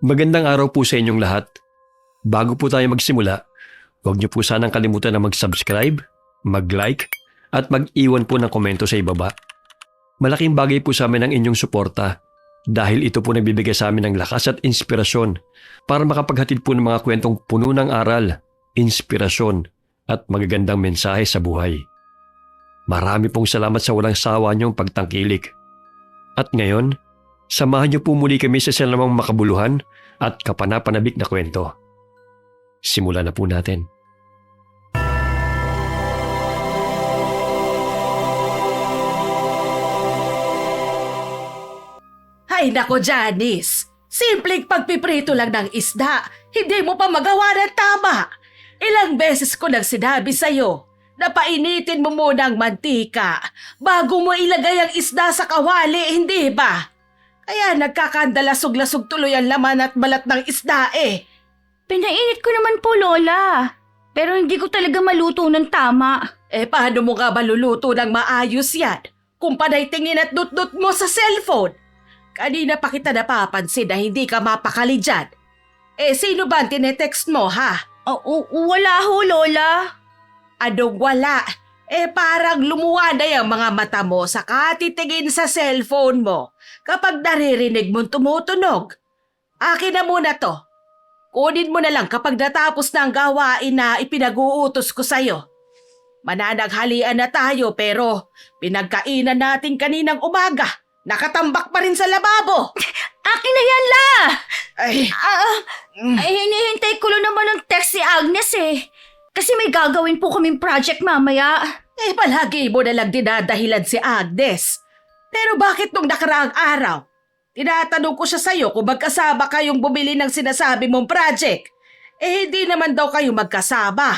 Magandang araw po sa inyong lahat. Bago po tayo magsimula, huwag niyo po sanang kalimutan na mag-subscribe, mag-like, at mag-iwan po ng komento sa ibaba. Malaking bagay po sa amin ang inyong suporta dahil ito po nagbibigay sa amin ng lakas at inspirasyon para makapaghatid po ng mga kwentong puno ng aral, inspirasyon, at magagandang mensahe sa buhay. Marami pong salamat sa walang sawa niyong pagtangkilik. At ngayon, samahan niyo po muli kami sa namang makabuluhan at kapanapanabik na kwento. Simulan na po natin. Ay nako, Janice. Simpleng pagpiprito lang ng isda. Hindi mo pa magawa ng tama. Ilang beses ko nang sinabi sa'yo na painitin mo muna ang mantika bago mo ilagay ang isda sa kawali, hindi ba? Kaya nagkakandalasog-lasog tuloy ang laman at balat ng isda eh. Pinainit ko naman po, Lola. Pero hindi ko talaga maluto ng tama. Eh paano mo nga maluluto ng maayos yan kung panay tingin at dut-dut mo sa cellphone? Kanina pa kita napapansin na hindi ka mapakali dyan. Eh sino ba ang tinetext mo ha? Wala ho, Lola. Anong wala? Eh parang lumuwa na yung mga mata mo sa katitingin sa cellphone mo kapag naririnig mong tumutunog. Akin na muna to. Kunin mo na lang kapag natapos na ang gawain na ipinag-uutos ko sa'yo. Mananaghalian na tayo pero pinagkainan natin kaninang umaga. Nakatambak pa rin sa lababo. Akin na yan, La! Ay, Hinihintay ko lang naman ng text si Agnes eh. Kasi may gagawin po kaming project mamaya. eh palagi mo na lang dinadahilan si Agnes. Pero bakit nung nakaraang araw? Tinatanong ko siya sa'yo kung magkasama kayong bumili ng sinasabi mong project. Eh hindi naman daw kayo magkasama.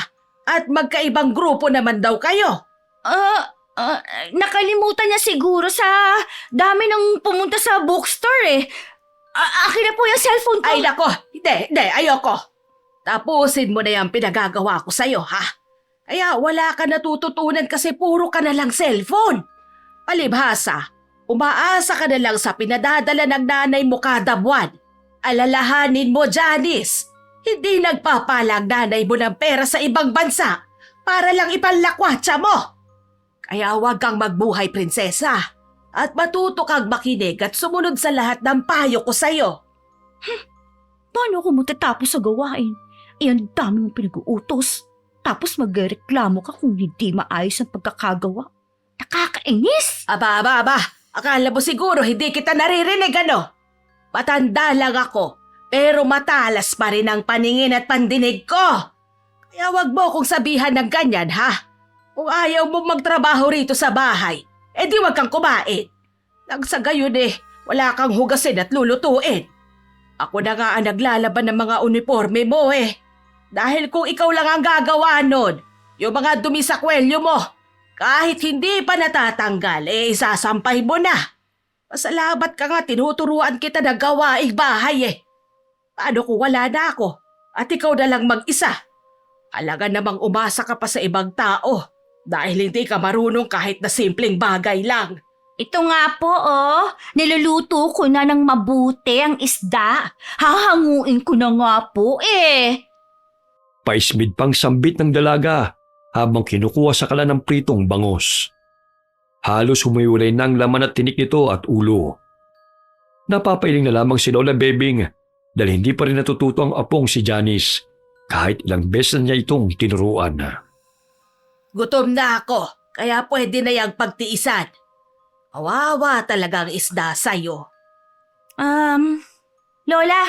At magkaibang grupo naman daw kayo. Nakalimutan niya siguro sa dami ng pumunta sa bookstore eh. Akin na po yung cellphone ko. Ay nako, hindi, ayoko. Tapusin mo na yung pinagagawa ko sa'yo, ha? Kaya wala ka natututunan kasi puro ka na lang cellphone. Palibhasa, umaasa ka na lang sa pinadadala ng nanay mo kada buwan. Alalahanin mo, Janice, hindi nagpapalang nanay mo ng pera sa ibang bansa para lang ipanlakwatsa mo. Kaya huwag kang magbuhay, prinsesa. At matuto kang makinig at sumunod sa lahat ng payo ko sa'yo. Paano ako matatapos sa gawain? Ang dami mong pinag-uutos. Tapos magreklamo ka kung hindi maayos ang pagkakagawa. Nakakainis! Aba. Akala mo siguro hindi kita naririnig, ano? Matanda lang ako, pero matalas pa rin ang paningin at pandinig ko. Kaya wag mo kong sabihan ng ganyan, ha? Kung ayaw mong magtrabaho rito sa bahay, di wag kang kumain. Nang sa gayon wala kang hugasin at lulutuin. Ako na nga ang naglalaban ng mga uniforme mo eh. Dahil kung ikaw lang ang gagawa nun, yung mga dumi sa kwelyo mo, kahit hindi pa natatanggal, isasampay mo na. Pasalamat ka nga tinuturuan kita ng gawaing bahay eh. Paano kung wala na ako at ikaw na lang mag-isa? Alaga namang umasa ka pa sa ibang tao dahil hindi ka marunong kahit na simpleng bagay lang. Ito nga po niluluto ko na ng mabuti ang isda. Hahanguin ko na nga po eh. Paismid pang sambit ng dalaga habang kinukuha sa kala ng pritong bangos. Halos humiwalay na ang laman at tinik nito at ulo. Napapailing na lamang si Lola Bebing dahil hindi pa rin natututo ang apong si Janice kahit ilang beses na niya itong tinuruan. Gutom na ako, kaya pwede na yang pagtiisan. Kawawa talagang isda sa'yo. Lola,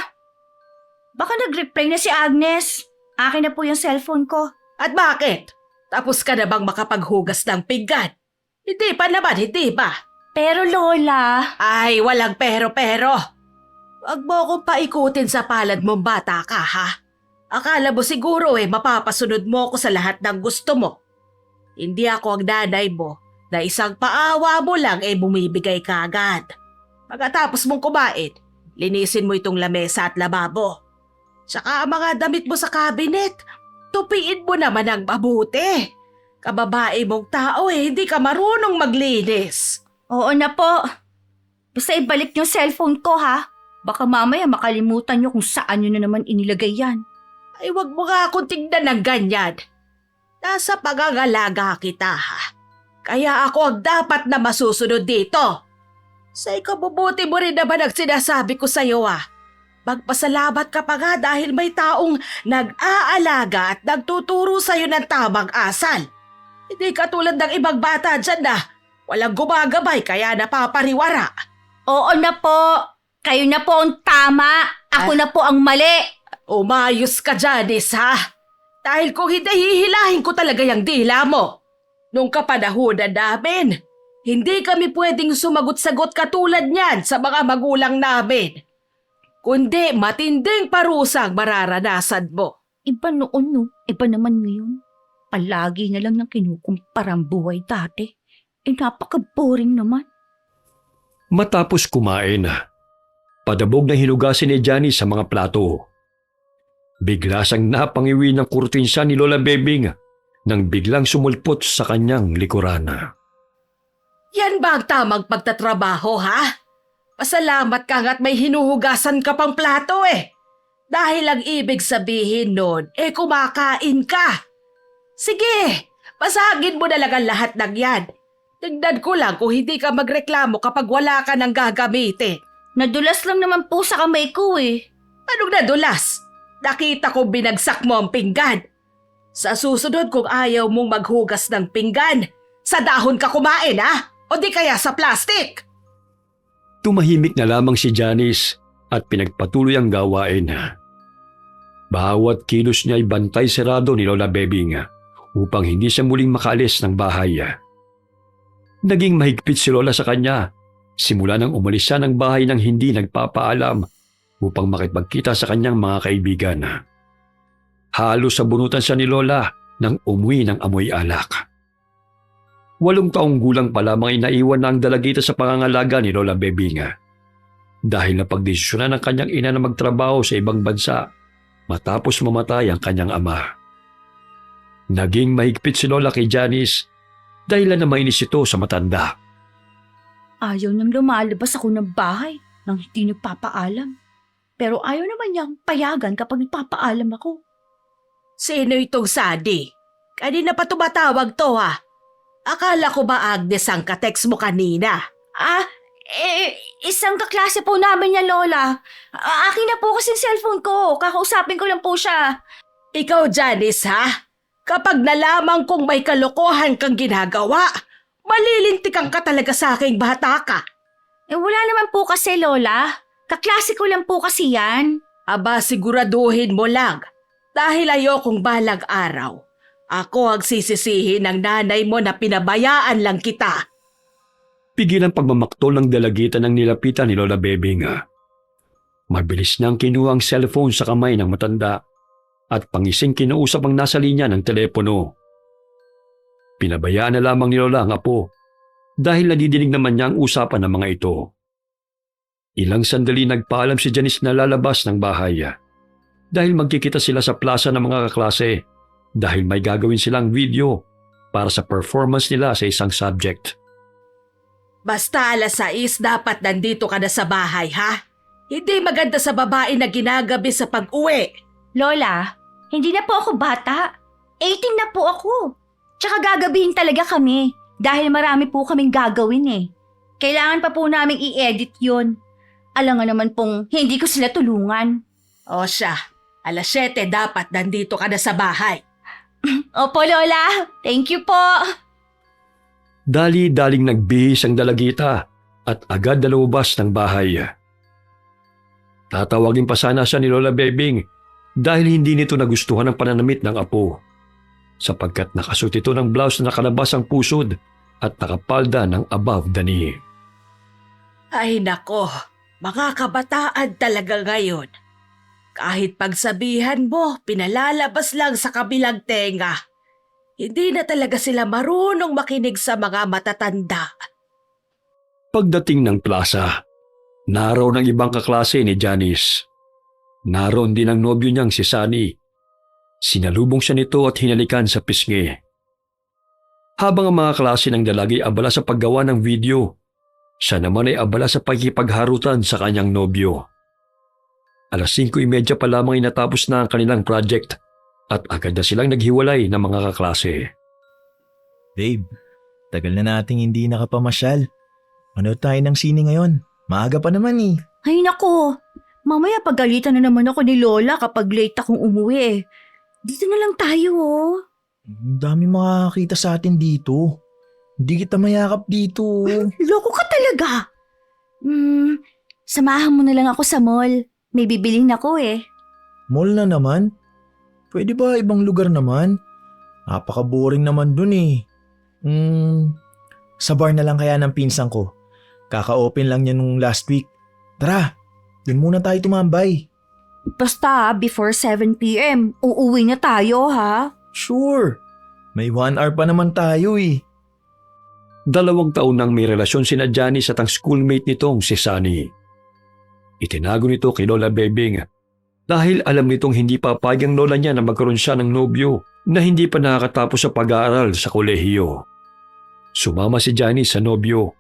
baka nag-reply na si Agnes. Akin na po yung cellphone ko. At bakit? Tapos ka na bang makapaghugas ng pinggan? Hindi pa naman, hindi ba? Pero Lola… Ay, walang pero-pero. Huwag mo akong paikutin sa palad mong bata ka, ha? Akala mo siguro mapapasunod mo ako sa lahat ng gusto mo. Hindi ako ang nanay mo na isang paawa mo lang bumibigay ka agad. Pagkatapos mong kumain, linisin mo itong lamesa at lababo. Tsaka ang mga damit mo sa cabinet, tupiin mo naman ang mabuti. Kababae mong tao hindi ka marunong maglinis. Oo na po. Basta ibalik yung cellphone ko ha. Baka mamaya makalimutan nyo kung saan nyo na naman inilagay yan. Ay, wag mo nga akong tignan ng ganyan. Nasa pangangalaga kita, ha? Kaya ako ang dapat na masusunod dito. Sa ikabubuti mo rin naman ang sinasabi ko sa'yo, ha? Magpasalamat ka pa nga dahil may taong nag-aalaga at nagtuturo sa'yo ng tamang asal. Hindi katulad ng ibang bata dyan na walang gumagabay kaya napapariwara. Oo na po. Kayo na po ang tama. Ako na po ang mali. Umayos ka, Janice, ha? Dahil kung hindi, hihilahin ko talaga yung dila mo. Nung kapanahunan namin, hindi kami pwedeng sumagot-sagot katulad niyan sa mga magulang namin. Kundi matinding parusang mararanasan mo. Iba noon, no? Iba naman ngayon. Palagi na lang nang kinukumparang buhay dati. Napaka-boring naman. Matapos kumain, padabog na hinugasin ni Johnny sa mga plato. Bigla siyang napangiwi ng kurtinsa ni Lola Bebing nang biglang sumulpot sa kanyang likuran. Yan ba ang tamang pagtatrabaho, ha? Pasalamat ka nga't may hinuhugasan ka pang plato eh. Dahil ang ibig sabihin nun, kumakain ka. Sige, pasagin mo na lang ang lahat ng yan. Tignan ko lang kung hindi ka magreklamo kapag wala ka nang gagamitin. Nadulas lang naman po sa kamay ko eh. Anong nadulas? Nakita ko binagsak mo ang pinggan. Sa susunod kung ayaw mong maghugas ng pinggan, sa dahon ka kumain, ha? O di kaya sa plastic? Tumahimik na lamang si Janice at pinagpatuloy ang gawain. Bawat kilos niya ay bantay sarado ni Lola Bebing upang hindi siya muling makaalis ng bahay. Naging mahigpit si Lola sa kanya simula nang umalis siya ng bahay nang hindi nagpapaalam upang makipagkita sa kanyang mga kaibigan. Halos sabunutan siya ni Lola nang umuwi ng amoy alak. 8 taong gulang pa lamang ay naiwan na ang dalagita sa pangangalaga ni Lola Bebing dahil napagdesisyonan ng kanyang ina na magtrabaho sa ibang bansa matapos mamatay ang kanyang ama. Naging mahigpit si Lola kay Janice dahil na mainis ito sa matanda. Ayaw nang lumalabas ako ng bahay nang hindi nagpapaalam. Pero ayaw naman niyang payagan kapag nagpapaalam ako. Sino itong Sadi? Kanina pa tumatawag to, ha? Akala ko ba Agnes ang katext mo kanina? Isang kaklase po namin niya, Lola. Akin na po kasi yung cellphone ko. Kakausapin ko lang po siya. Ikaw, Janice, ha? Kapag nalaman kong may kalokohan kang ginagawa, malilintikan ka talaga sa aking bata ka. Wala naman po kasi, Lola. Kaklase ko lang po kasi yan. Aba, siguraduhin mo lang. Dahil ayokong balang araw. Ako ang sisisihin ng nanay mo na pinabayaan lang kita. Pigil ang pagmamaktol ng dalagita ng nilapitan ni Lola Bebing. Mabilis niyang kinuha ang cellphone sa kamay ng matanda at pangising kinausap ang nasa linya ng telepono. Pinabayaan na lamang ni Lola ang apo dahil nadidinig naman niya ang usapan ng mga ito. Ilang sandali nagpaalam si Janice na lalabas ng bahay dahil magkikita sila sa plaza ng mga kaklase dahil may gagawin silang video para sa performance nila sa isang subject. Basta 6:00 dapat nandito ka na sa bahay, ha? Hindi maganda sa babae na ginagabi sa pag-uwi. Lola, hindi na po ako bata. 18 na po ako. Tsaka gagabihin talaga kami dahil marami po kaming gagawin eh. Kailangan pa po naming i-edit yun. Alam nga naman pong hindi ko sila tulungan. O siya, 7:00 dapat nandito ka na sa bahay. Opo, Lola. Thank you po. Dali-daling nagbihis ang dalagita at agad na lumabas ng bahay. Tatawagin pa sana siya ni Lola Bebing dahil hindi nito nagustuhan ang pananamit ng apo sapagkat nakasuot ito ng blouse na nakalabas ang pusod at nakapalda ng above the knee. Ay nako, mga kabataan talaga ngayon. Kahit pagsabihan mo, pinalalabas lang sa kabilang tenga. Hindi na talaga sila marunong makinig sa mga matatanda. Pagdating ng plaza, naroon ang ibang kaklase ni Janice. Naroon din ang nobyo niyang si Sunny. Sinalubong siya nito at hinalikan sa pisngi. Habang ang mga klase ng dalagi abala sa paggawa ng video, siya naman ay abala sa pagkipagharutan sa kanyang nobyo. 5:30 pa lamang inatapos na ang kanilang project at agad na silang naghiwalay ng mga kaklase. Babe, tagal na nating hindi nakapamasyal. Manood tayo ng sine ngayon. Maaga pa naman eh. Ay nako, mamaya pagalitan na naman ako ni Lola kapag late akong umuwi. Dito na lang tayo oh. Ang dami makakakita sa atin dito. Hindi kita mayakap dito. Loko ka talaga. Samahan mo na lang ako sa mall. May bibilin ako eh. Mall na naman? Pwede ba ibang lugar naman? Napaka-boring naman dun eh. Sa bar na lang kaya ng pinsan ko. Kaka-open lang niya nung last week. Tara, dun muna tayo tumambay. Basta before 7 p.m. uuwi na tayo ha. Sure, may 1 hour pa naman tayo eh. 2 taon nang may relasyon sina Janice at ang schoolmate nitong si Sunny. Itinago nito kay Lola Bebing dahil alam nitong hindi papayag ang lola niya na magkaroon siya ng nobyo na hindi pa nakakatapos sa pag-aaral sa kolehiyo. Sumama si Janice sa nobyo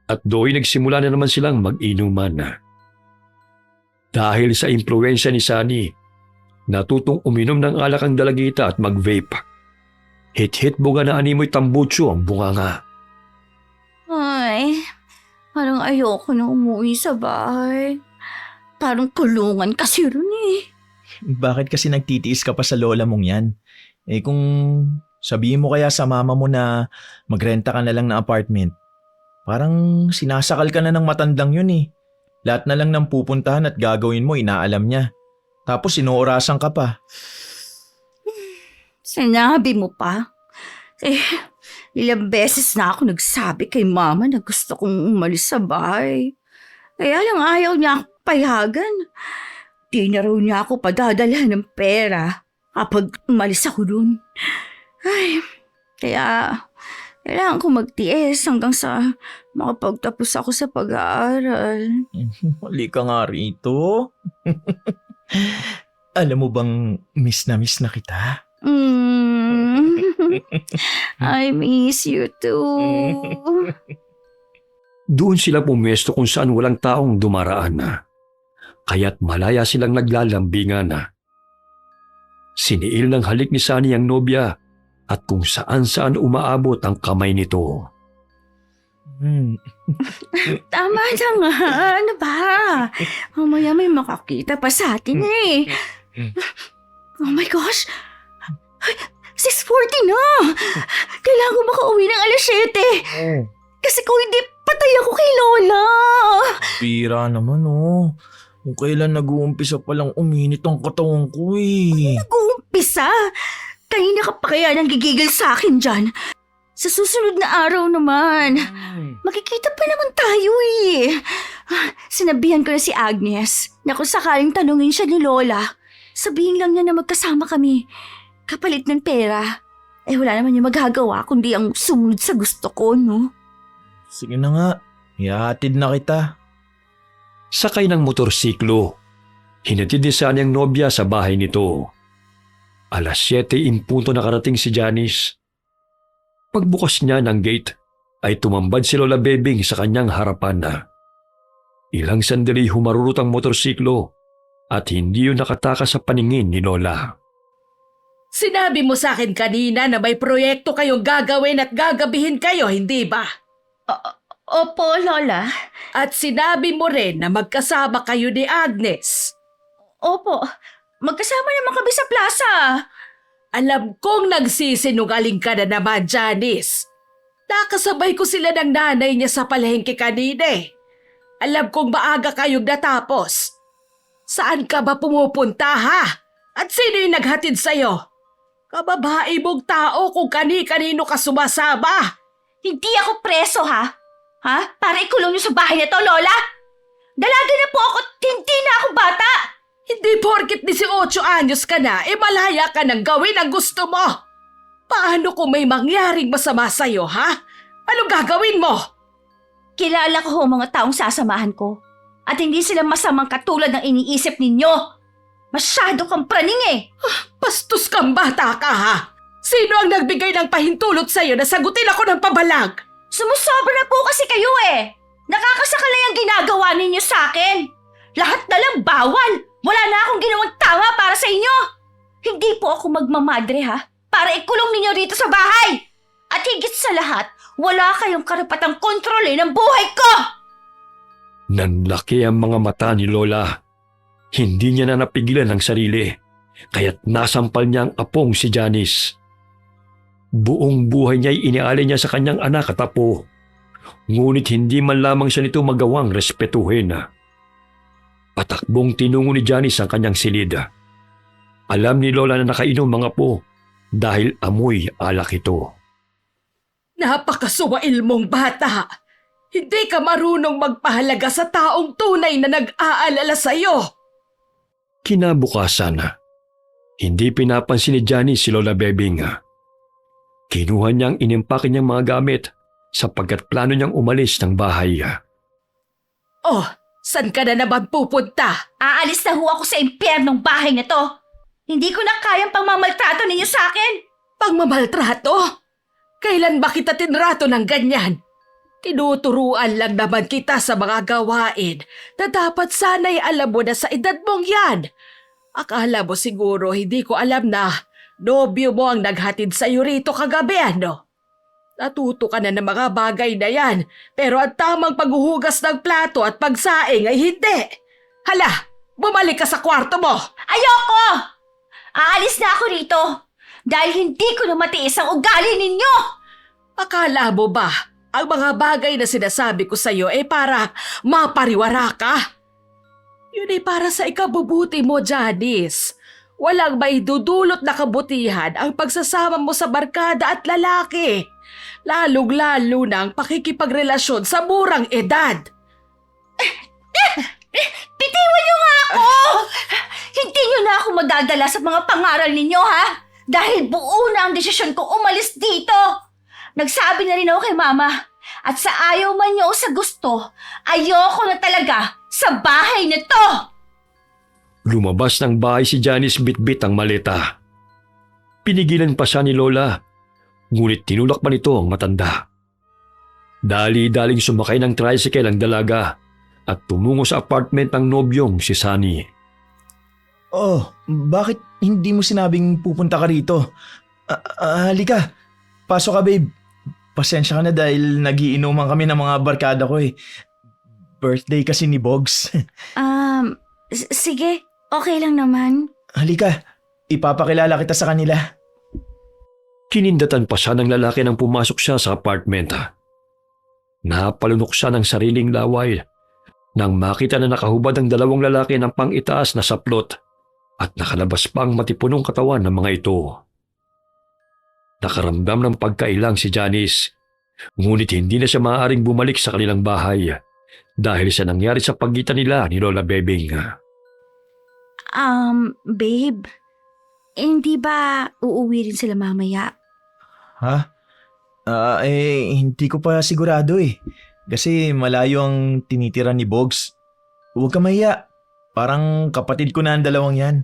at doon nagsimula na naman silang mag-inuman. Dahil sa impluwensya ni Sunny, natutong uminom ng alak ang dalagita at mag-vape. Hit-hit buga na animoy tambutso ang bunganga. Ay, parang ayoko na umuwi sa bahay. Parang kulungan kasi rin eh. Bakit kasi nagtitiis ka pa sa lola mong yan? Eh kung sabihin mo kaya sa mama mo na magrenta ka na lang ng apartment, parang sinasakal ka na ng matandang yun eh. Lahat na lang ng pupuntahan at gagawin mo inaalam niya. Tapos inuorasan ka pa. Sinabi mo pa? Eh, ilang beses na ako nagsabi kay mama na gusto kong umalis sa bahay. Kaya lang ayaw niya akong payagan. Di na raw niya ako padadalhan ng pera kapag umalis ako dun. Ay, kaya kailangan ko magtiis hanggang sa makapagtapos ako sa pag-aaral. Hali ka nga rito. Alam mo bang miss na kita? I miss you too. Doon sila pumesto kung saan walang taong dumaraan na. Kaya't malaya silang naglalambingan na. Siniil ng halik ni Sunny ang nobya at kung saan-saan umaabot ang kamay nito. Tama na nga. Ano ba? Mamaya may makakita pa sa atin eh. Oh my gosh. 6:40 na. Kailangan ko makauwi ng 7:00. Kasi kung hindi, patay ako kay Lola. Pira naman oh. Kung kailan nag-uumpisa palang uminit ang katawan ko eh. Nag-uumpisa. Kanina ka pa kaya nang gigigil sa akin dyan. Sa susunod na araw naman. Makikita pa naman tayo eh. Sinabihan ko na si Agnes na kung sakaling tanungin siya ni Lola, sabihin lang niya na magkasama kami. Kapalit ng pera. Eh wala naman yung magagawa kundi ang sumunod sa gusto ko, no? Sige na nga. Ihahatid na kita. Sakay ng motorsiklo. Hinatid ni Sunny ang nobya sa bahay nito. 7:00 nakarating si Janice. Pagbukas niya ng gate, ay tumambad si Lola Bebing sa kanyang harapan na. Ilang sandali humarurot ang motorsiklo at hindi yun nakatakas sa paningin ni Lola. Sinabi mo sa akin kanina na may proyekto kayong gagawin at gagabihin kayo, hindi ba? Opo, Lola. At sinabi mo rin na magkasama kayo ni Agnes. Opo. Magkasama naman kami sa plaza. Alam kong nagsisinungaling ka na naman, Janice. Nakasabay ko sila ng nanay niya sa palengke kanina eh. Alam kong maaga kayong natapos. Saan ka ba pumupunta ha? At sino yung naghatid sa'yo? Kababae mong tao kung kani-kanino ka sumasama. Hindi ako preso, ha? Ha? Para ikulong niyo sa bahay na to, Lola? Dalaga na po ako at hindi na ako bata. Hindi porkit 18 anyos ka na, malaya ka nang gawin ang gusto mo. Paano kung may mangyaring masama sa'yo, ha? Anong gagawin mo? Kilala ko ang mga taong sasamahan ko. At hindi sila masamang katulad ng iniisip ninyo. Masyado kang praning eh. Bastos kang bata ka, ha? Sino ang nagbigay ng pahintulot sa'yo na sagutin ako ng pabalag? Sumusobra na po kasi kayo eh. Nakakasakal na yung ginagawa ninyo sa akin. Lahat na lang bawal. Wala na akong ginawang tama para sa inyo! Hindi po ako magmamadre ha, para ikulong ninyo rito sa bahay! At higit sa lahat, wala kayong karapatang kontrolin ang buhay ko! Nanlaki ang mga mata ni Lola. Hindi niya na napigilan ang sarili, kaya't nasampal niya ang apong si Janice. Buong buhay niya'y inialay niya sa kanyang anak at apo. Ngunit hindi man lamang siya nito magawang respetuhin. Patakbong tinungo ni Janice ang kanyang silid. Alam ni Lola na nakainom mga apo dahil amoy alak ito. Napakasuwail mong bata. Hindi ka marunong magpahalaga sa taong tunay na nag-aalala sa'yo. Kinabukasan, hindi pinapansin ni Janice si Lola Bebing. Kinuha niyang inimpake niyang mga gamit sapagkat plano niyang umalis ng bahay. Oh, saan ka na naman pupunta? Aalis na ho ako sa impyernong bahay na to! Hindi ko na kayang pangmamaltrato ninyo sa akin! Pangmamaltrato? Kailan ba kita tinrato ng ganyan? Tinuturuan lang naman kita sa mga gawain na dapat sana'y alam mo na sa edad mong yan. Akala mo siguro hindi ko alam na nobyo mo ang naghatid sa'yo rito kagabi, ano? Natuto ka na ng mga bagay na yan, pero ang tamang paghuhugas ng plato at pagsaing ay hindi. Hala, bumalik ka sa kwarto mo! Ayoko! Aalis na ako rito! Dahil hindi ko na matiis ang ugali ninyo! Akala mo ba ang mga bagay na sinasabi ko sa'yo ay para mapariwara ka? Yun ay para sa ikabubuti mo, Janice. Walang maidudulot na kabutihan ang pagsasama mo sa barkada at lalaki. Lalong-lalo na ang pakikipagrelasyon sa murang edad. Bitiwan niyo nga ako! Hindi niyo na ako madadala sa mga pangaral ninyo, ha? Dahil buo na ang desisyon ko umalis dito. Nagsabi na rin ako kay Mama. At sa ayaw man niyo o sa gusto, ayoko na talaga sa bahay na to! Lumabas ng bahay si Janice bitbit ang maleta. Pinigilan pa siya ni Lola, ngunit tinulak pa nito ang matanda. Dali-daling sumakay ng tricycle ang dalaga at tumungo sa apartment ng nobyong si Sunny. Oh, bakit hindi mo sinabing pupunta ka rito? Halika, pasok ka babe. Pasensya ka na dahil nagiinuman kami ng mga barkada ko eh. Birthday kasi ni Bogs. Sige, okay lang naman. Halika, ipapakilala kita sa kanila. Kinindatan pa siya ng lalaki nang pumasok siya sa apartment. Napalunok siya ng sariling laway nang makita na nakahubad ang dalawang lalaki ng pang-itaas na saplot at nakalabas pa ang matipunong katawan ng mga ito. Nakaramdam ng pagkailang si Janice, ngunit hindi na siya maaaring bumalik sa kanilang bahay dahil sa nangyari sa pagitan nila ni Lola Bebing. Babe, hindi ba uuwi rin sila mamaya? Ha? Hindi ko pa sigurado eh. Kasi malayo ang tinitira ni Bogs. Huwag ka mahiya. Parang kapatid ko na ang dalawang yan.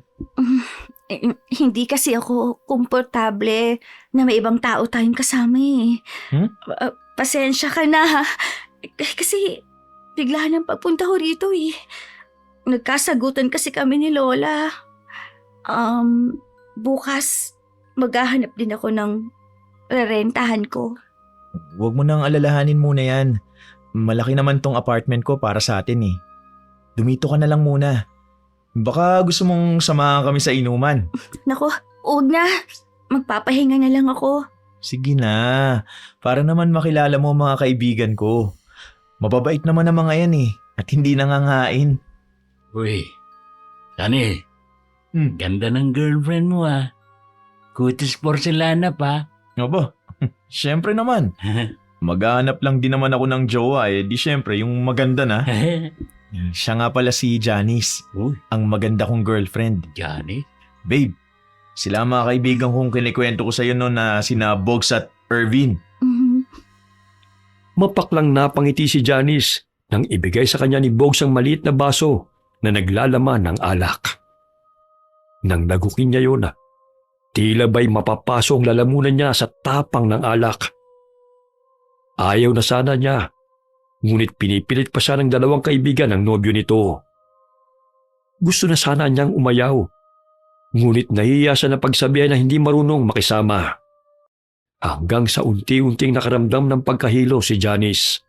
Hindi kasi ako komportable na may ibang tao tayong kasama eh. Pasensya ka na. Kasi bigla nang pagpunta ko rito eh. Nagkasagutan kasi kami ni Lola. Bukas maghahanap din ako ng rerentahan ko. Huwag mo nang alalahanin muna yan. Malaki naman tong apartment ko para sa atin eh. Dumito ka na lang muna. Baka gusto mong samahan kami sa inuman. Nako, huwag na. Magpapahinga na lang ako. Sige na. Para naman makilala mo ang mga kaibigan ko. Mababait naman ang mga yan eh. At hindi nanganghain. Uy, Tani, ganda ng girlfriend mo ah. Kutis porcelana pa. Opo, syempre naman. Maghahanap lang din naman ako ng jowa eh. Di syempre, yung maganda na. Siya nga pala si Janice. Uy, Ang maganda kong girlfriend. Johnny. Babe, sila ang mga kaibigan kong kinikwento ko sa'yo noon na sina Bogs at Irvin. Mapaklang napangiti si Janice nang ibigay sa kanya ni Bogs ang maliit na baso na naglalaman ng alak. Nang nagukin niya yun, tila ba'y mapapaso ang lalamunan niya sa tapang ng alak. Ayaw na sana niya, ngunit pinipilit pa siya ng dalawang kaibigan ng nobyo nito. Gusto na sana niyang umayaw. Ngunit nahiya siya na pagsabihan na hindi marunong makisama. Hanggang sa unti-unting nakaramdam ng pagkahilo si Janice.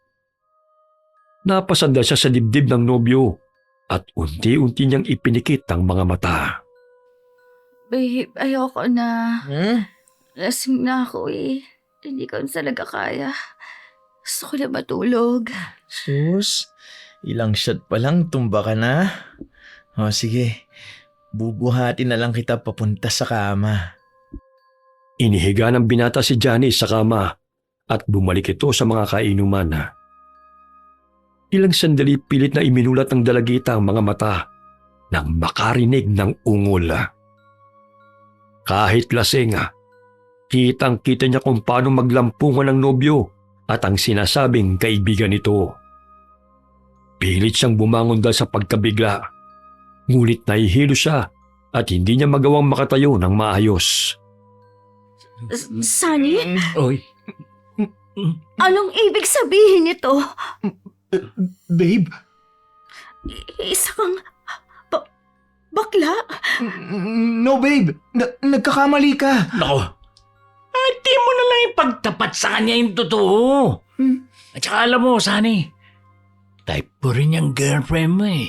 Napasandal siya sa dibdib ng nobyo at unti-unti niyang ipinikit ang mga mata. Babe, ayoko na. Hmm? Lasing na ako eh. Hindi ko na talaga kaya. Gusto ko na matulog. Sus, ilang shot pa lang tumba ka na. O sige, bubuhatin na lang kita papunta sa kama. Inihiga ng binata si Janice sa kama at bumalik ito sa mga kainuman. Ilang sandali pilit na iminulat ng dalagita ang mga mata nang makarinig ng ungol. Kahit lasing, kitang-kita niya kung paano maglampungan ng nobyo at ang sinasabing kaibigan nito. Pilit siyang bumangon dahil sa pagkabigla, ngunit nahihilo siya at hindi niya magawang makatayo ng maayos. Sunny, Oy. anong ibig sabihin nito? Babe, Isa kang bakla? no babe, nagkakamali ka. Nako. Di mo na lang ipagtapat sa kanya yung totoo. At saka alam mo, Sunny, type po rin yung girlfriend mo eh.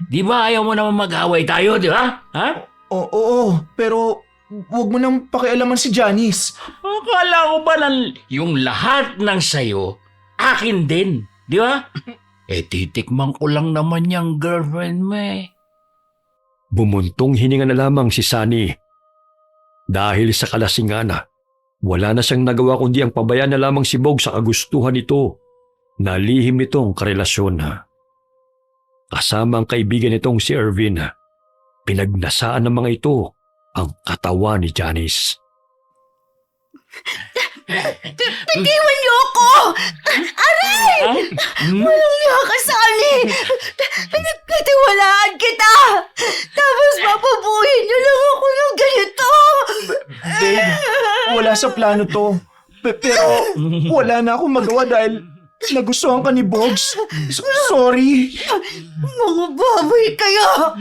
Di ba ayaw mo naman mag-away tayo, di ba? Ha? Oo, pero wag mo nang pakialaman si Janice. Akala ko ba yung lahat ng sayo, akin din, di ba? Titikman ko lang naman yung girlfriend mo eh. Bumuntong hininga na lamang si Sunny. Dahil sa kalasingan, wala na siyang nagawa kundi ang pabayaan na lamang si Bog sa kagustuhan nito na lihim nitong karelasyon. Kasama ang kaibigan nitong si Ervin, pinagnasaan ng mga ito ang katawan ni Janice. Bitiwan niyo ako! Aray! Walang niya ka, Sunny! Pinagkatiwalaan kita! Tapos mapabuhin niyo lang ako ng ganito! Babe, wala sa plano to. Pero wala na akong magawa dahil nagustuhan ka ni Bogs. Sorry. Mga baboy kayo!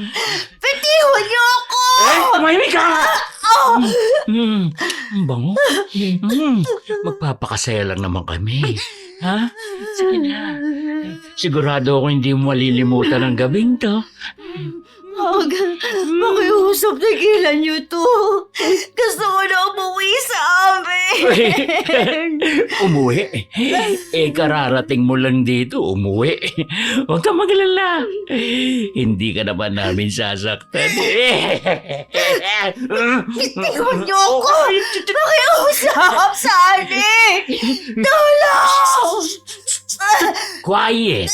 Bitiwan niyo ako! Tumahimik ka! Ang bango. Magpapakasaya lang naman kami. Ha? Sige na. Sigurado ako hindi mo malilimutan ang gabing to. Makiusap na gilan niyo to. Gusto ko na umuwi sa amin. Umuwi? Kararating mo lang dito, umuwi. Huwag kang magalala. Hindi ka naman namin sasaktan. Bitiwan niyo ako! Makiusap, Sunny! Tulong! Quiet!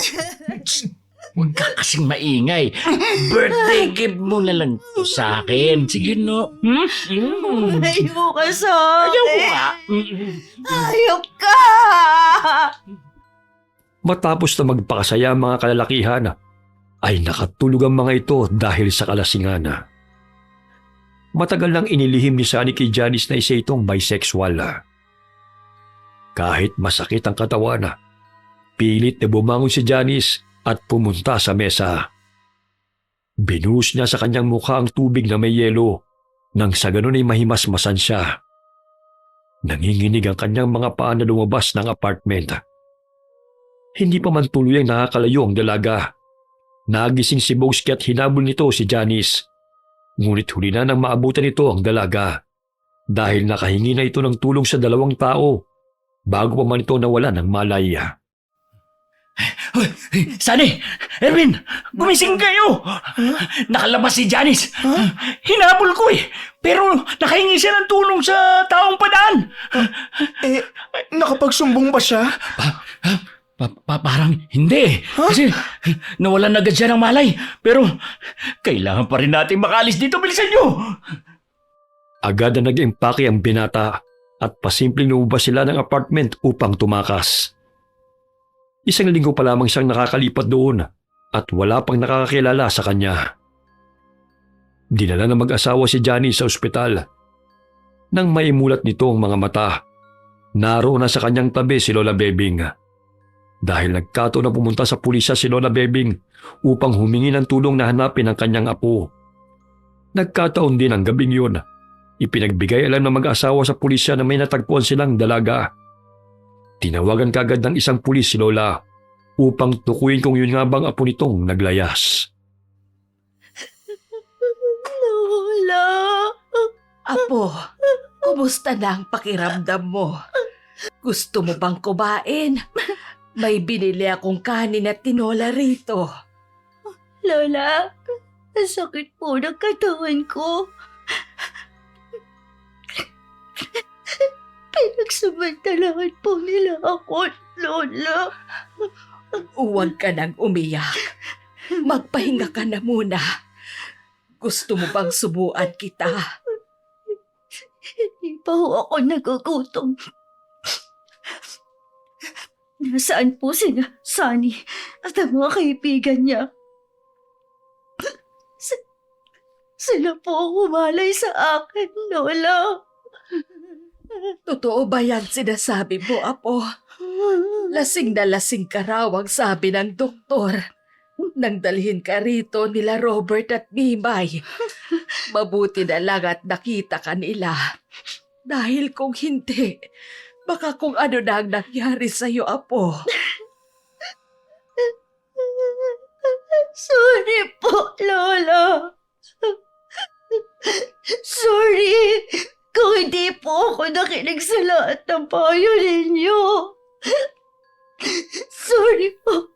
Huwag ka kasing maingay. Birthday gift mo na lang to sa akin. Sige no. Ayaw ka sa akin. Ayaw ko nga. Ayaw ka! Matapos na magpakasaya ang mga kalalakihan, ay nakatulog ang mga ito dahil sa kalasingan. Matagal nang inilihim ni Sunny kay Janice na isa itong bisexual. Kahit masakit ang katawan, pilit na bumangon si Janice at pumunta sa mesa. Binuhos niya sa kanyang mukha ang tubig na may yelo nang sa ganun ay mahimasmasan siya. Nanginginig ang kanyang mga paa na lumabas ng apartment. Hindi pa man tuloy ang nakakalayo ang dalaga. Nagising si Boski at hinabol nito si Janice. Ngunit huli na nang maabutan nito ang dalaga dahil nakahingi na ito ng tulong sa dalawang tao bago pa man ito nawala ng malay. Sunny! Erwin! Gumising kayo! Nakalabas si Janice! Hinabol ko eh! Pero nakahingi siya ng tulong sa taong padaan! Nakapagsumbong ba siya? Parang hindi. Kasi nawalan agad siya ng malay. Pero kailangan pa rin natin makaalis dito. Bilisan nyo! Agad na nag-impake ang binata at pasimpleng lumabas sila ng apartment upang tumakas. Isang linggo pa lamang siyang nakakalipat doon at wala pang nakakakilala sa kanya. Dinala na mag-asawa si Johnny sa ospital. Nang maimulat nito ang mga mata, naroon na sa kanyang tabi si Lola Bebing. dahil nagkataon na pumunta sa pulisya si Lola Bebing upang humingi ng tulong na hanapin ang kanyang apo. Nagkataon din ang gabing yun. Ipinagbigay alam ng mag-asawa sa pulisya na may natagpuan silang dalaga. Tinawagan kagad ng isang pulis si Lola upang tukuyin kung yun nga bang apo nitong naglayas. Lola! Apo, kumusta na ang pakiramdam mo? Gusto mo bang kumain? May binili akong kanin at tinola rito. Lola, ang sakit po ng katawan ko. Pinagsamantalahan po nila ako, Lola. Huwag ka nang umiyak. Magpahinga ka na muna. Gusto mo bang subuan kita? Hindi pa ho ako nagugutom. Nasaan po sina Sunny at ang mga kaibigan niya? Sila po ang humalay sa akin, Lola. Totoo ba yan sinasabi mo, Apo? Lasing na lasing ka raw ang sabi ng doktor. Nang dalhin ka rito nila Robert at Mimay. Mabuti na lang at nakita ka nila. Dahil kung hindi, baka kung ano na ang nangyari sa'yo, Apo. Sorry po, Lola. Sorry kung hindi po ako nakinig sa lahat ng payo ninyo. Sorry po.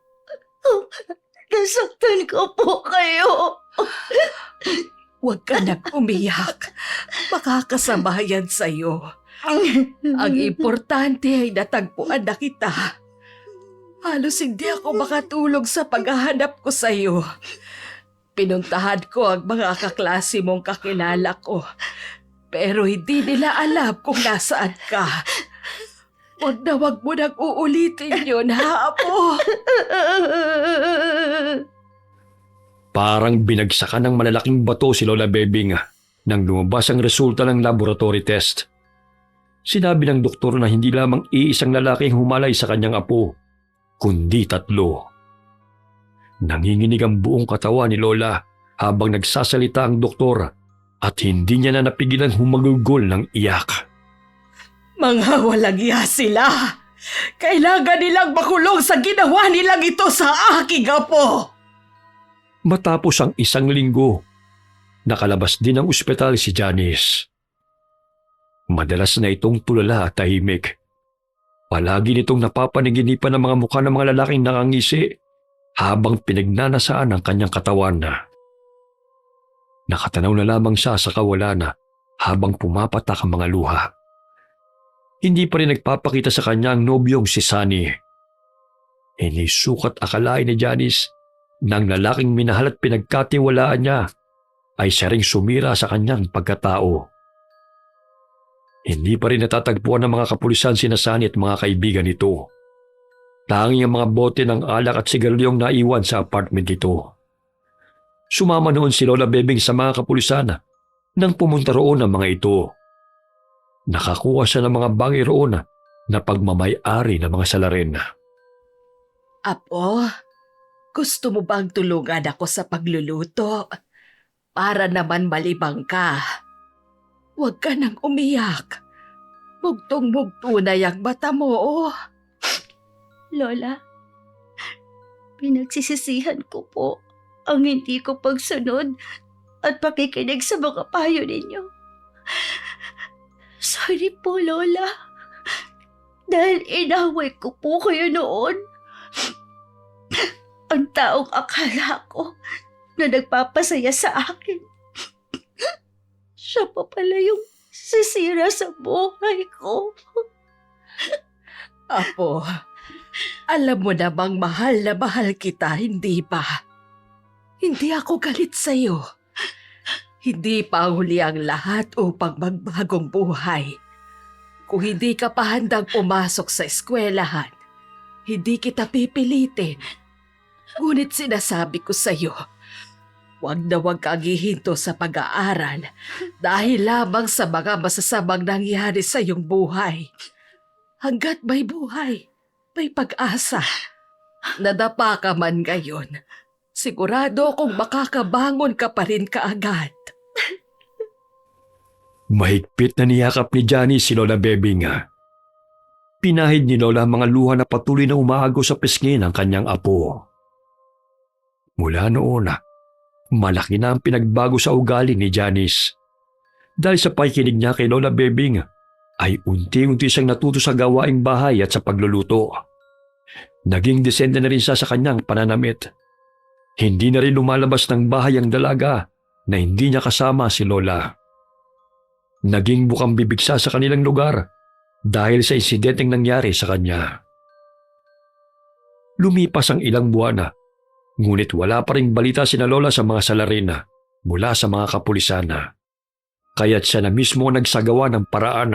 Nasaktan ko po kayo. Huwag ka nang umiyak. Makakasama yan sa'yo. Ang importante ay natagpuan na kita. Halos hindi ako makatulog sa paghahanap ko sa'yo. Pinuntahan ko ang mga kaklase mong kakilala ko. Pero hindi nila alam kung nasaan ka. Huwag mo nang uulitin yun, ha, Apo? Parang binagsakan ng malalaking bato si Lola Bebing nang lumabas ang resulta ng laboratory test. Sinabi ng doktor na hindi lamang iisang lalaki ang humalay sa kanyang apo, kundi 3. Nanginginig ang buong katawan ni Lola habang nagsasalita ang doktor at hindi niya na napigilan humagulgol ng iyak. Mga walang iya sila. Kailangan nilang makulong sa ginawa nilang ito sa aking apo. Matapos ang 1 linggo, nakalabas din ng ospital si Janice. Madalas na itong tulala at tahimik. Palagi nitong napapanaginipan ng mga mukha ng mga lalaking nakangisi habang pinagnanasaan ang kanyang katawan. Nakatanaw na lamang siya sa kawalan habang pumapatak ang mga luha. Hindi pa rin nagpapakita sa kanya ang nobyong si Sunny. Hindi sukat akalain ni Janice na ang lalaking minahal at pinagkatiwalaan niya ay siya ring sumira sa kanyang pagkatao. Hindi pa rin natatagpuan ng mga kapulisan sina Sunny at mga kaibigan nito. Tanging ang mga bote ng alak at sigaryong naiwan sa apartment nito. Sumama noon si Lola Bebing sa mga kapulisan nang pumunta roon ang mga ito. Nakakuha siya ng mga bagay roon na pagmamay-ari ng mga salarin. Apo, gusto mo bang tulungan ako sa pagluluto? Para naman malibang ka. Huwag ka nang umiyak. Mugtong-mugto na yung mata mo, oh. Lola, pinagsisisihan ko po ang hindi ko pagsunod at pakikinig sa mga payo ninyo. Sorry po, Lola. Dahil inaway ko po kayo noon. Ang taong akala ko na nagpapasaya sa akin. Siya pa pala yung sisira sa buhay ko. Apo, alam mo na bang mahal na mahal kita, hindi ba? Hindi ako galit sa'yo. Hindi pa huli ang lahat upang magbagong buhay. Kung hindi ka pa handang pumasok sa eskwelahan, hindi kita pipilitin. Ngunit sinasabi ko sa'yo, huwag na huwag kang hihinto sa pag-aaral dahil lamang sa mga masasamang nangyari sa iyong buhay. Hanggat may buhay, may pag-asa. nadapa ka man ngayon, sigurado kung makakabangon ka pa rin kaagad. Mahigpit na niyakap ni Johnny si Lola Bebing. Pinahid ni Lola ang mga luha na patuloy na umahago sa pisngi ng kanyang apo. Mula noon, malaki na ang pinagbago sa ugali ni Janice. Dahil sa pakikinig niya kay Lola Bebing, ay unti-unti siyang natuto sa gawaing bahay at sa pagluluto. Naging desende na rin siya sa kanyang pananamit. Hindi na rin lumalabas ng bahay ang dalaga na hindi niya kasama si Lola. Naging bukang bibig siya sa kanilang lugar dahil sa insidenteng nangyari sa kanya. Lumipas ang ilang buwan, ngunit wala pa ring balita sina Lola sa mga salarin mula sa mga kapulisan. Kaya't siya na mismo nagsagawa ng paraan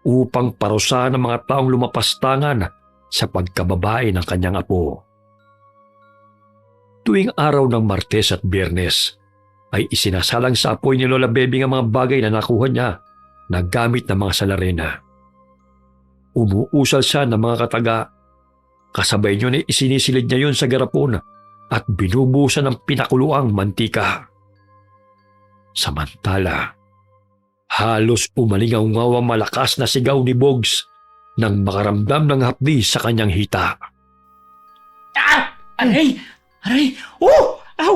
upang parusahan ang mga taong lumapastangan sa pagkababae ng kanyang apo. Tuwing araw ng Martes at Biyernes, ay isinasalang sa apoy ni Lola Bebing ang mga bagay na nakuha niya na gamit ng mga salarina. Umuusal siya ng mga kataga. Kasabay niyo na isinisilid niya yun sa garapon at binubusan ng pinakuluang mantika. Samantala, halos umalingaw-ngaw ang malakas na sigaw ni Bogs nang makaramdam ng hapdi sa kanyang hita. Ah! Aray! Aray! Oh! Aw!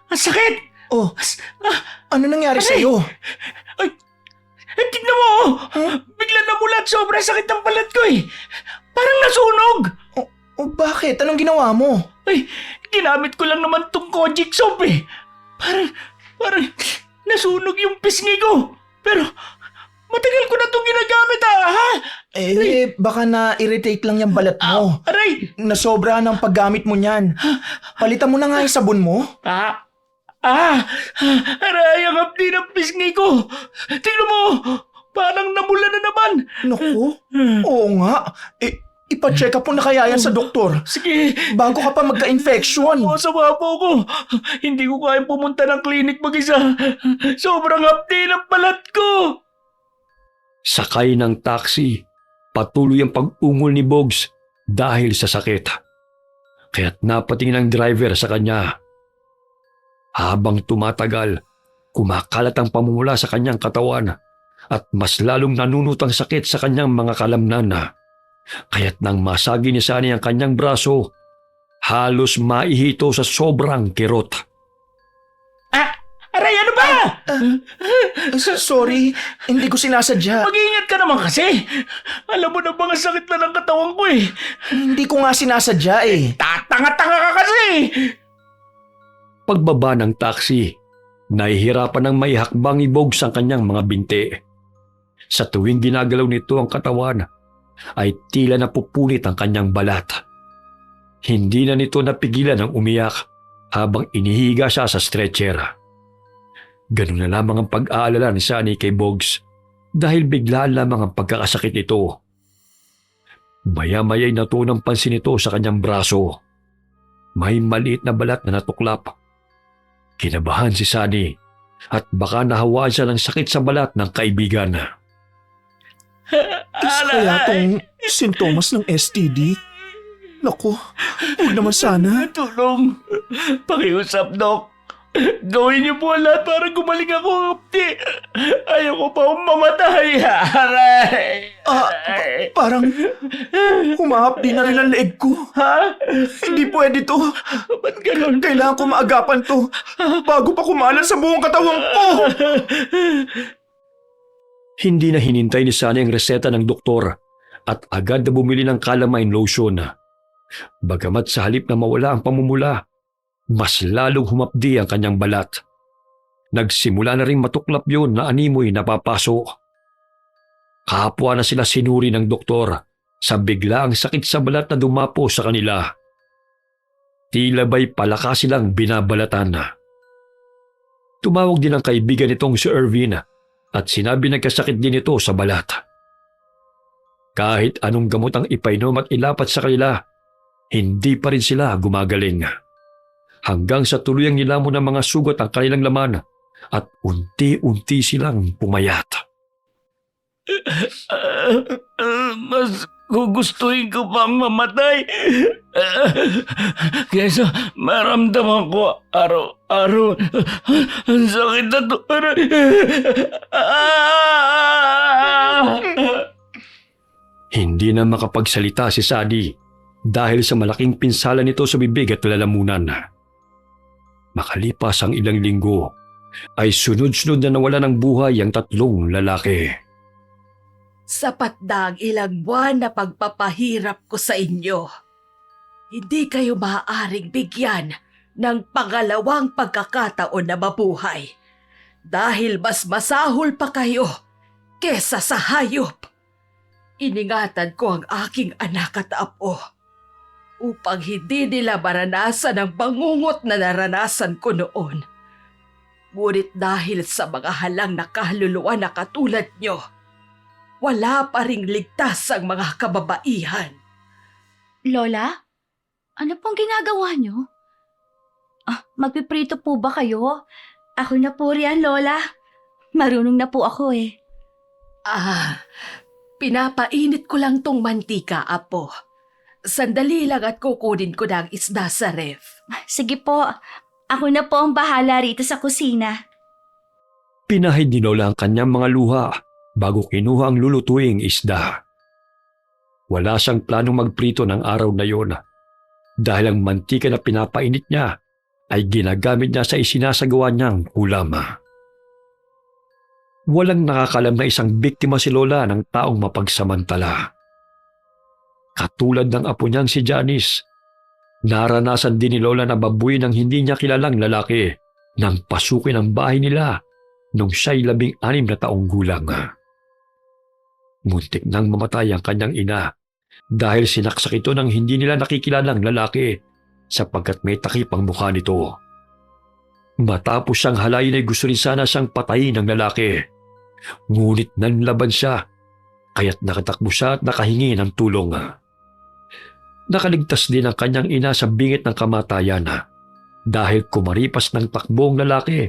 Ang sakit! Oh, ano nangyari sa'yo? Tignan mo! Bigla namulat, sobrang sakit ng balat ko eh. Parang nasunog! Oh, bakit? Anong ginawa mo? Ay, ginamit ko lang naman tong Kojic soap eh. Parang nasunog yung pisngi ko. Pero matagal ko na itong ginagamit ha? Baka na-irritate lang yung balat mo. Aray! Nasobra ng paggamit mo niyan. Palitan mo na nga yung sabon mo. Aray, ang hapdi ng pisngi ko. Tingnan mo, parang namula na naman. Naku, oo nga. Ipa-check up mo na kaya yan sa doktor. Sige. Bago ka pa magka-infection. Masama po ko. Hindi ko kayang pumunta ng klinik mag-isa. Sobrang hapdi ng balat ko. Sakay ng taxi, patuloy ang pag-ungol ni Bogs dahil sa sakit. Kaya't napatingin ang driver sa kanya. Habang tumatagal, kumakalat ang pamumula sa kanyang katawan at mas lalong nanunot ang sakit sa kanyang mga kalamnan. Kaya't nang masagi ni Sunny ang kanyang braso, halos maihito sa sobrang kirot. Aray, ano ba? Sorry, hindi ko sinasadya. Mag-iingat ka naman kasi. Alam mo na bang ang sakit na ng katawan ko eh. Hindi ko nga sinasadya eh. Tatanga-tanga ka kasi. Pagbaba ng taxi, nahihirapan ng maihakbang ni Bogs ang kanyang mga binti. Sa tuwing ginagalaw nito ang katawan, ay tila napupunit ang kanyang balat. Hindi na nito napigilan ang umiyak habang inihiga siya sa stretcher. Ganun na lamang ang pag-aalala ni Sunny kay Bogs dahil biglaan lamang ang pagkakasakit nito. Maya-maya'y natunang pansin nito sa kanyang braso. May maliit na balat na natuklap. Kinabahan si Sunny at baka nahawaan siya ng sakit sa balat ng kaibigan. Isa kaya tong sintomas ng STD? Naku, huwag naman sana. Tulong. Pakiusap, Doc. Gawin niyo po ang lahat para gumaling ako, Hapdi. Ayoko pa mamatay. Aray! Parang humahapdi na rin ang leeg ko. Ha? Hindi pwede to. Ba't ganun? Kailangan ko maagapan to bago pa kumalat sa buong katawan ko. Hindi na hinintay ni Sunny ang reseta ng doktor at agad na bumili ng calamine lotion. Bagamat sa halip na mawala ang pamumula, mas lalong humapdi ang kanyang balat. Nagsimula na ring matuklap yun na animoy napapaso. Kapwa na sila sinuri ng doktor sa biglaang sakit sa balat na dumapo sa kanila. Tila ba'y palaka silang binabalatan. Tumawag din ang kaibigan nitong si Irvin at sinabi nagkasakit din ito sa balat. Kahit anong gamot ang ipainom at ilapat sa kanila, hindi pa rin sila gumagaling. Hanggang sa tuluyang nilamon ng mga sugat ang kanilang laman at unti-unti silang pumayat. Mas gugustuhin ko pang mamatay. Kesa maramdaman ko araw-araw ang sakit na to. Hindi na makapagsalita si Sadi dahil sa malaking pinsala nito sa bibig at lalamunan. Makalipas ang ilang linggo, ay sunod-sunod na nawala ng buhay ang tatlong lalaki. Sapat na ang ilang buwan na pagpapahirap ko sa inyo. Hindi kayo maaaring bigyan ng pangalawang pagkakataon na mabuhay dahil mas masahol pa kayo kesa sa hayop. Iningatan ko ang aking anak at apo upang hindi nila maranasan ang bangungot na naranasan ko noon. Ngunit dahil sa mga halang na kaluluwa na katulad nyo, wala pa ring ligtas ang mga kababaihan. Lola, ano pong ginagawa niyo? Magpiprito po ba kayo? Ako na po riyan, Lola. Marunong na po ako eh. Pinapainit ko lang tong mantika, apo. Sandali lang at kukunin ko na ang isda sa ref. Sige po, ako na po ang bahala rito sa kusina. Pinahid ni Lola ang kanyang mga luha bago kinuha ang lulutuing isda. Wala siyang planong magprito ng araw na yon dahil ang mantika na pinapainit niya ay ginagamit niya sa isinasagawa niyang ulam. Walang nakakalam na isang biktima si Lola ng taong mapagsamantala. Katulad ng apo niyang si Janice, naranasan din ni Lola na babuyin ng hindi niya kilalang lalaki nang pasukin ang bahay nila nung siya'y 16 na taong gulang. Muntik nang mamatay ang kanyang ina dahil sinaksak ito ng hindi nila nakikilalang lalaki sapagkat may takip ang mukha nito. Matapos siyang halayin ay gusto rin sana siyang patayin ng lalaki. Ngunit nanlaban siya, kaya't nakatakbo siya at nakahingi ng tulong. Nakaligtas din ang kanyang ina sa bingit ng kamatayan dahil kumaripas ng takbong lalaki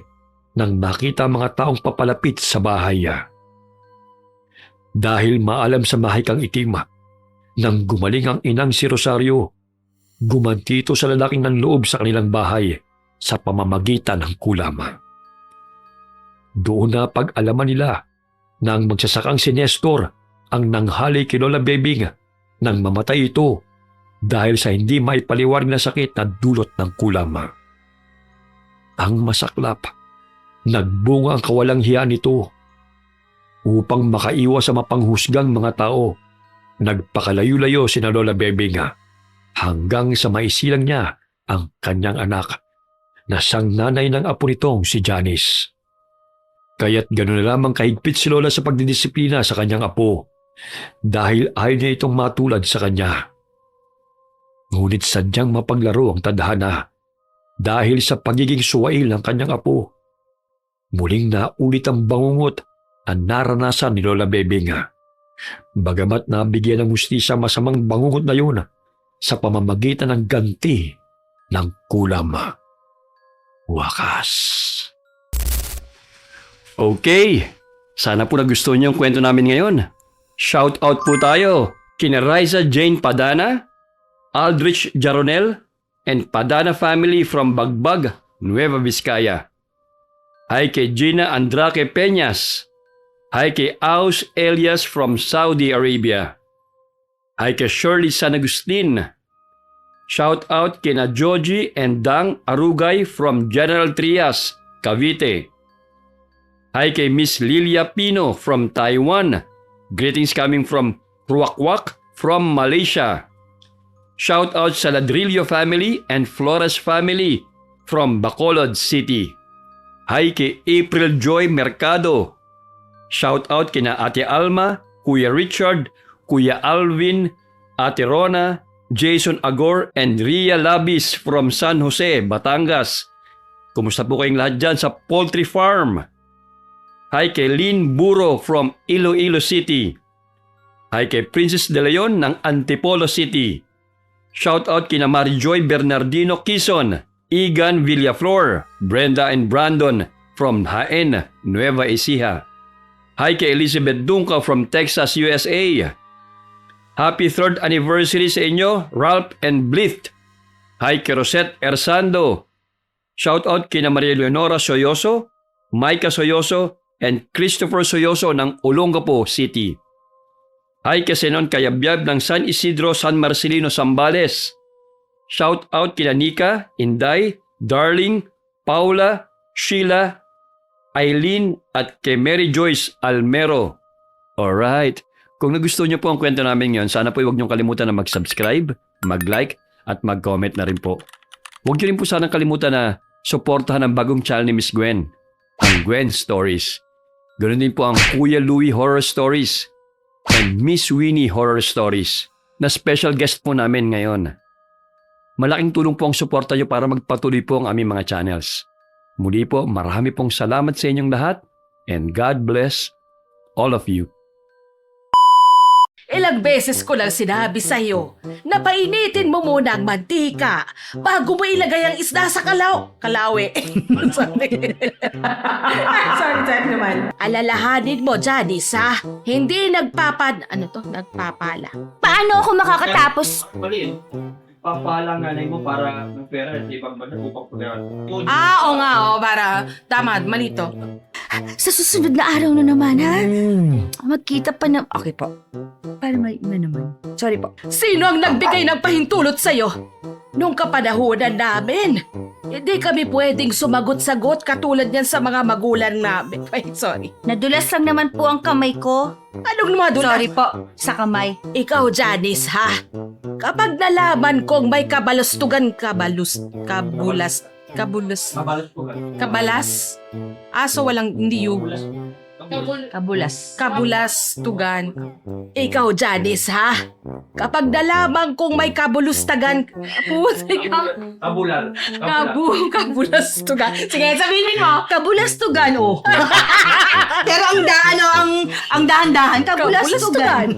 nang makita mga taong papalapit sa bahay. Dahil maalam sa mahikang itim, nang gumaling ang inang si Rosario, gumanti ito sa lalaking ng loob sa kanilang bahay sa pamamagitan ng kulam. Doon na pag-alaman nila na ang magsasakang si Nestor ang nanghali kay Lola Bebing nang mamatay ito dahil sa hindi maipaliwanag na sakit na dulot ng kulam. Ang masaklap, nagbunga ang kawalang hiya nito. Upang makaiwas sa mapanghusgang mga tao, nagpakalayo-layo sina Lola Bebing hanggang sa maisilang niya ang kanyang anak na siyang nanay ng apo nitong si Janice. Kaya't gano'n na lamang kahigpit si Lola sa pagdidisiplina sa kanyang apo dahil ayaw niya itong matulad sa kanya. Ngunit sadyang mapaglaro ang tadhana dahil sa pagiging suwail ng kanyang apo. Muling naulit ang bangungot na naranasan ni Lola Bebing. Bagamat nabigyan ng hustisya masamang bangungot na yun sa pamamagitan ng ganti ng kulam. Wakas. Okay, sana po nagustuhan niyo ang kwento namin ngayon. Shout out po tayo kina Riza Jane Padana, Aldrich Jaronel, and Padana family from Bagbag, Nueva Vizcaya. Hi kay Gina Andraque Peñas. Hi kay Aus Elias from Saudi Arabia. Hi kay Shirley San Agustin. Shout out kina Joji and Dang Arugay from General Trias, Cavite. Hi kay Miss Lilia Pino from Taiwan. Greetings coming from Ruakwak from Malaysia. Shout out sa Ladrillo family and Flores family from Bacolod City. Hi kay April Joy Mercado. Shout out kina Ate Alma, Kuya Richard, Kuya Alvin, Ate Rona, Jason Agor, and Ria Labis from San Jose, Batangas. Kumusta po kayong lahat dyan sa poultry farm? Hi kay Lynn Buro from Iloilo City. Hi kay Princess De Leon ng Antipolo City. Shout out kina Marijoy Bernardino Quizon, Igan Villaflor, Brenda and Brandon from Jaén, Nueva Ecija. Hi kay Elizabeth Dunca from Texas, USA. Happy 3rd anniversary sa inyo, Ralph and Blith. Hi kay Rosette Ersando. Shout out kina Maria Leonora Soyoso, Micah Soyoso, and Christopher Soyoso ng Olongapo City. Hi kay Senon Kayabyab ng San Isidro, San Marcelino, Zambales. Shout out kina Nika, Inday, Darling, Paula, Sheila, Eileen at kay Mary Joyce Almero. Alright, kung nagustuhan niyo po ang kwento namin ngayon, sana po huwag niyong kalimutan na mag-subscribe, mag-like at mag-comment na rin po. Huwag niyo rin po sana kalimutan na suportahan ang bagong channel ni Miss Gwen, ang Gwen Stories. Ganoon din po ang Kuya Louie Horror Stories and Miss Winnie Horror Stories na special guest po namin ngayon. Malaking tulong po ang suporta niyo para magpatuloy po ang aming mga channels. Muli po, marami pong salamat sa inyong lahat and God bless all of you. Ilang beses ko lang sinabi sa'yo na painitin mo muna ang mantika bago mo ilagay ang isda sa kalawi. Sorry. sorry naman. Alalahanin mo, Janice, ha? Hindi nagpapala. Paano ako makakatapos? Mali. Papalang nanay mo para ng pera at ibang banat upang pagkakas. Oo nga, para tama, malito. Sa susunod na araw na naman, ha? Magkita pa na... Okay po. Para may naman. Sorry po. Sino ang nagbigay ng pahintulot sa'yo? Nung kapanahunan namin, hindi kami pwedeng sumagot-sagot katulad yan sa mga magulang namin. Ay, sorry. Nadulas lang naman po ang kamay ko. Anong madulas? Sorry po, sa kamay. Ikaw, Janice, ha? Kapag nalaman kong may kabalas, walang, hindi yung, kabulastugan. Ikaw, Janice, ha? Kapag nalaman kong may kabulastugan, kabulastugan. Sige, sabihin mo. Kabulastugan, oh. Pero ang dahan-dahan, kabulastugan.